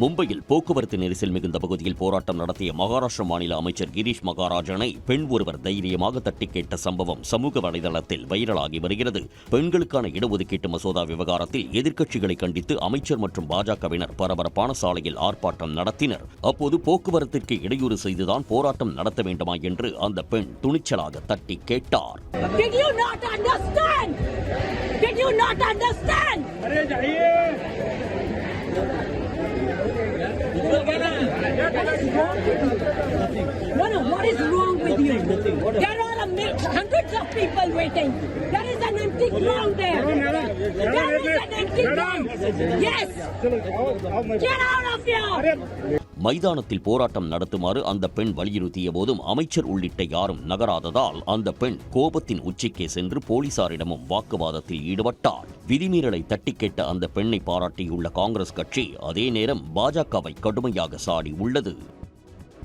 மும்பையில் போக்குவரத்து நெரிசல் மிகுந்த பகுதியில் போராட்டம் நடத்திய மகாராஷ்டிர மாநில அமைச்சர் கிரீஷ் மகாராஜனை பெண் ஒருவர் தைரியமாக தட்டி கேட்ட சம்பவம் சமூக வலைதளத்தில் வைரலாகி வருகிறது. பெண்களுக்கான இடஒதுக்கீட்டு மசோதா விவகாரத்தில் எதிர்க்கட்சிகளை கண்டித்து அமைச்சர் மற்றும் பாஜகவினர் பரபரப்பான சாலையில் ஆர்ப்பாட்டம் நடத்தினர். அப்போது போக்குவரத்திற்கு இடையூறு செய்துதான் போராட்டம் நடத்த வேண்டுமா என்று அந்த பெண் துணிச்சலாக தட்டி கேட்டார். What is wrong with you? There are hundreds of people waiting. There is an empty ground there. There is an empty ground. Yes. Get out of here. மைதானத்தில் போராட்டம் நடத்துமாறு அந்த பெண் வலியுறுத்திய போதும் அமைச்சர் உள்ளிட்ட யாரும் நகராததால் அந்த பெண் கோபத்தின் உச்சிக்கே சென்று போலீசாரிடமும் வாக்குவாதத்தில் ஈடுபட்டார். விதிமீறலை தட்டி கேட்ட அந்த பெண்ணை பாராட்டியுள்ள காங்கிரஸ் கட்சி அதே நேரம் பாஜகவை கடுமையாக சாடி உள்ளது.